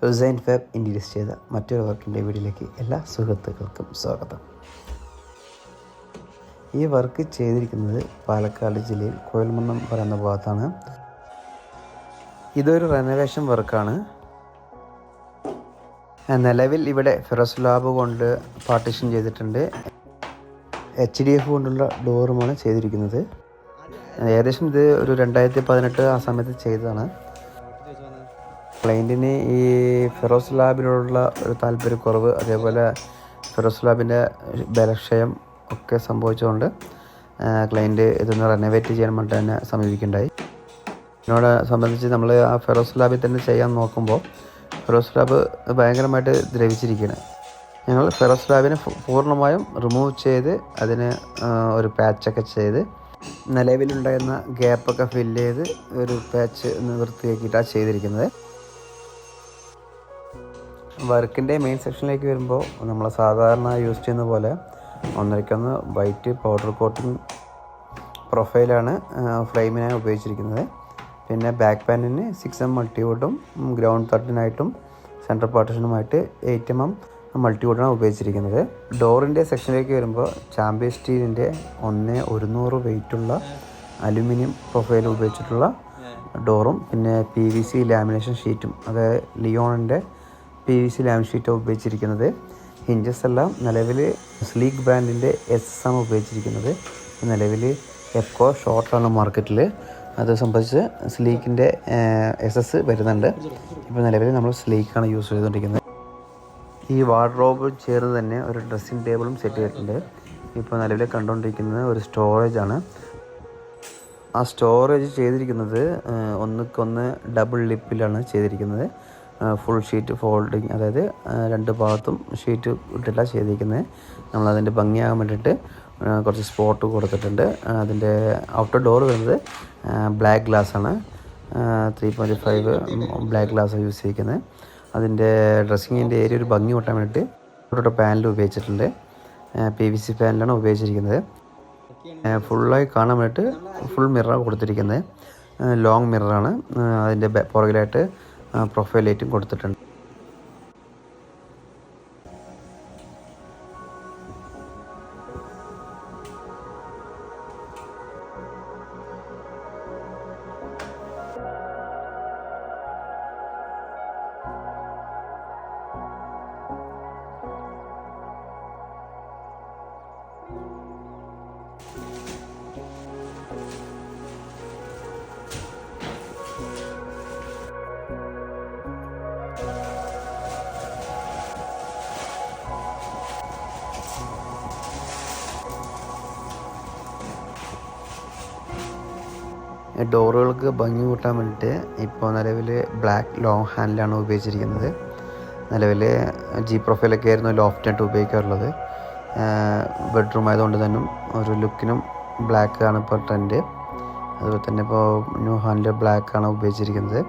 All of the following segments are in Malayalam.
ഹുസൈൻ ഫാബ് ഇൻട്രൊഡ്യൂസ് ചെയ്ത മറ്റൊരു വർക്കിൻ്റെ വീഡിയോയിലേക്ക് എല്ലാ സുഹൃത്തുക്കൾക്കും സ്വാഗതം. ഈ വർക്ക് ചെയ്തിരിക്കുന്നത് പാലക്കാട് ജില്ലയിൽ കോയിൽമന്നം പറയുന്ന ഭാഗത്താണ്. ഇതൊരു റെനോവേഷൻ വർക്കാണ്. നിലവിൽ ഇവിടെ ഫെറോസ് ലാബ് കൊണ്ട് പാർട്ടീഷൻ ചെയ്തിട്ടുണ്ട്. HDF കൊണ്ടുള്ള ഡോറുമാണ് ചെയ്തിരിക്കുന്നത്. ഏകദേശം ഇത് ഒരു 2018 ആ സമയത്ത് ചെയ്തതാണ്. ക്ലയൻറ്റിന് ഈ ഫെറോസ് ലാബിനോടുള്ള ഒരു താല്പര്യക്കുറവ്, അതേപോലെ ഫെറോസ് ലാബിൻ്റെ ബലക്ഷയം ഒക്കെ സംഭവിച്ചുകൊണ്ട് ക്ലയൻറ്റ് ഇതൊന്ന് റെനോവേറ്റ് ചെയ്യാൻ വേണ്ടി തന്നെ സമീപിക്കുകയുണ്ടായി. ഇതിനോട് സംബന്ധിച്ച് നമ്മൾ ആ ഫെറോസ് ലാബിൽ തന്നെ ചെയ്യാൻ നോക്കുമ്പോൾ ഫെറോസ് ലാബ് ഭയങ്കരമായിട്ട് ദ്രവിച്ചിരിക്കുകയാണ്. ഞങ്ങൾ ഫെറോസ് ലാബിനെ പൂർണ്ണമായും റിമൂവ് ചെയ്ത് അതിന് ഒരു പാച്ചൊക്കെ ചെയ്ത് നിലവിലുണ്ടായിരുന്ന ഗ്യാപ്പൊക്കെ ഫില്ല് ചെയ്ത് ഒരു പാച്ച് വൃത്തിയാക്കിയിട്ടാണ് ചെയ്തിരിക്കുന്നത്. വർക്കിൻ്റെ മെയിൻ സെക്ഷനിലേക്ക് വരുമ്പോൾ നമ്മൾ സാധാരണ യൂസ് ചെയ്യുന്ന പോലെ 1:1 വൈറ്റ് പൗഡർ കോട്ടിംഗ് പ്രൊഫൈലാണ് ഫ്രെയിമിനായി ഉപയോഗിച്ചിരിക്കുന്നത്. പിന്നെ ബാക്ക് പാനിന് 6mm മൾട്ടിവുഡും ഗ്രൗണ്ട് തട്ടിനായിട്ടും സെൻട്രൽ പാർട്ടീഷനുമായിട്ട് 8mm മൾട്ടിവുഡാണ് ഉപയോഗിച്ചിരിക്കുന്നത്. ഡോറിൻ്റെ സെക്ഷനിലേക്ക് വരുമ്പോൾ ചാമ്പ്യൻ സ്റ്റീലിൻ്റെ 1/100 വെയിറ്റുള്ള അലുമിനിയം പ്രൊഫൈൽ ഉപയോഗിച്ചിട്ടുള്ള ഡോറും പിന്നെ PVC ലാമിനേഷൻ ഷീറ്റും, അതായത് ലിയോണിൻ്റെ PVC ലാമിനേഷൻ ഷീറ്റാണ് ഉപയോഗിച്ചിരിക്കുന്നത്. ഹിഞ്ചസ് എല്ലാം നിലവിൽ സ്ലീക്ക് ബ്രാൻഡിൻ്റെ SS ആണ് ഉപയോഗിച്ചിരിക്കുന്നത്. നിലവിൽ എക്കോ ഷോർട്ടാണ് മാർക്കറ്റിൽ. അത് സംബന്ധിച്ച് സ്ലീക്കിൻ്റെ SS വരുന്നുണ്ട്. ഇപ്പോൾ നിലവിൽ നമ്മൾ സ്ലീക്കാണ് യൂസ് ചെയ്തുകൊണ്ടിരിക്കുന്നത്. ഈ വാർഡ്രോബ് ചേർന്ന് തന്നെ ഒരു ഡ്രസ്സിംഗ് ടേബിളും സെറ്റ് ചെയ്തിട്ടുണ്ട്. ഇപ്പോൾ നിലവിൽ കണ്ടുകൊണ്ടിരിക്കുന്നത് ഒരു സ്റ്റോറേജാണ്. ആ സ്റ്റോറേജ് ചെയ്തിരിക്കുന്നത് 1:1 ഡബിൾ ലിപ്പിലാണ് ചെയ്തിരിക്കുന്നത്. ഫുൾ ഷീറ്റ് ഫോൾഡിങ്, അതായത് 2 ഭാഗത്തും ഷീറ്റ് ഇട്ടില്ല ചെയ്തിരിക്കുന്നത്. നമ്മളതിൻ്റെ ഭംഗിയാകാൻ വേണ്ടിയിട്ട് കുറച്ച് സ്പോട്ട് കൊടുത്തിട്ടുണ്ട്. അതിൻ്റെ ഔട്ടർ ഡോർ വരുന്നത് ബ്ലാക്ക് ഗ്ലാസ്സാണ്. 3.5 ബ്ലാക്ക് ഗ്ലാസ്സാണ് യൂസ് ചെയ്തിരിക്കുന്നത്. അതിൻ്റെ ഡ്രസ്സിങ്ങിൻ്റെ ഏരിയ ഒരു ഭംഗി കൂട്ടാൻ വേണ്ടിയിട്ട് ഒരു പാനൽ ഉപയോഗിച്ചിട്ടുണ്ട്. PVC പാനലാണ് ഉപയോഗിച്ചിരിക്കുന്നത്. ഫുള്ളായി കാണാൻ വേണ്ടിയിട്ട് ഫുൾ മിററാണ് കൊടുത്തിരിക്കുന്നത്. ലോങ് മിററാണ്. അതിൻ്റെ പുറകിലായിട്ട് പ്രൊഫൈൽ ലൈറ്റും കൊടുത്തിട്ടുണ്ട്. ഡോറുകൾക്ക് ഭംഗി കൂട്ടാൻ വേണ്ടിയിട്ട് ഇപ്പോൾ നിലവിൽ ബ്ലാക്ക് ലോങ് ഹാൻഡിലാണ് ഉപയോഗിച്ചിരിക്കുന്നത്. നിലവിൽ G പ്രൊഫൈലൊക്കെ ആയിരുന്നു ലോഫ്റ്റായിട്ട് ഉപയോഗിക്കാറുള്ളത്. ബെഡ്റൂം ആയതുകൊണ്ട് തന്നെ ഒരു ലുക്കിനും ബ്ലാക്ക് ആണ് ഇപ്പോൾ ട്രെൻഡ്. അതുപോലെ തന്നെ ഇപ്പോൾ ന്യൂ ഹാൻഡിൽ ബ്ലാക്കാണ് ഉപയോഗിച്ചിരിക്കുന്നത്.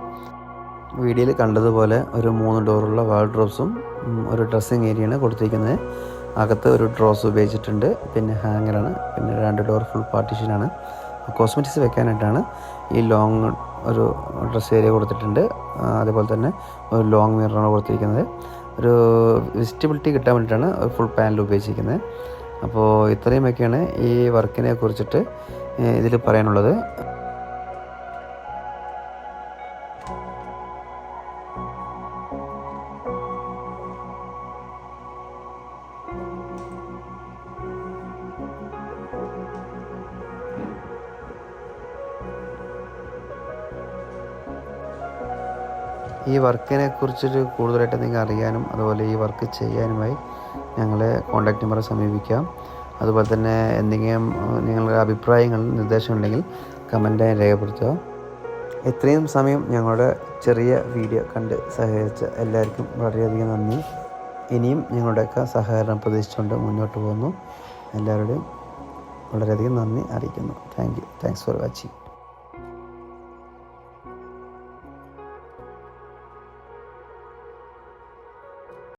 വീഡിയോയിൽ കണ്ടതുപോലെ ഒരു 3 ഡോറുള്ള വാൾഡ്രോബ്സും ഒരു ഡ്രസ്സിങ് ഏരിയയാണ് കൊടുത്തിരിക്കുന്നത്. അകത്ത് ഒരു ഡ്രോസ് ഉപയോഗിച്ചിട്ടുണ്ട്. പിന്നെ ഹാങ്ങറാണ്. പിന്നെ 2 ഡോർ ഫുൾ പാർട്ടീഷനാണ്. കോസ്മെറ്റിക്സ് വെക്കാനായിട്ടാണ് ഈ ലോങ് ഒരു ഡ്രസ് ഏരിയ കൊടുത്തിട്ടുണ്ട്. അതേപോലെ തന്നെ ഒരു ലോങ് മിററാണ് കൊടുത്തിരിക്കുന്നത്. ഒരു വിസിബിലിറ്റി കിട്ടാൻ വേണ്ടിയിട്ടാണ് ഫുൾ പാനൽ ഉപയോഗിച്ചിരിക്കുന്നത്. അപ്പോൾ ഇത്രയുമൊക്കെയാണ് ഈ വർക്കിനെ കുറിച്ചിട്ട് ഇതിൽ പറയാനുള്ളത്. ഈ വർക്കിനെ കുറിച്ചിട്ട് കൂടുതലായിട്ട് നിങ്ങൾക്ക് അറിയാനും അതുപോലെ ഈ വർക്ക് ചെയ്യാനുമായി ഞങ്ങളെ കോൺടാക്റ്റ് നമ്പറെ സമീപിക്കാം. അതുപോലെ തന്നെ എന്തെങ്കിലും നിങ്ങളുടെ അഭിപ്രായങ്ങൾ നിർദ്ദേശമുണ്ടെങ്കിൽ കമൻറ്റായി രേഖപ്പെടുത്തുക. ഇത്രയും സമയം ഞങ്ങളുടെ ചെറിയ വീഡിയോ കണ്ട് സഹകരിച്ച എല്ലാവർക്കും വളരെയധികം നന്ദി. ഇനിയും ഞങ്ങളുടെയൊക്കെ സഹകരണം പ്രതീക്ഷിച്ചുകൊണ്ട് മുന്നോട്ട് പോകുന്നു. എല്ലാവരുടെയും വളരെയധികം നന്ദി അറിയിക്കുന്നു. Thanks for watching.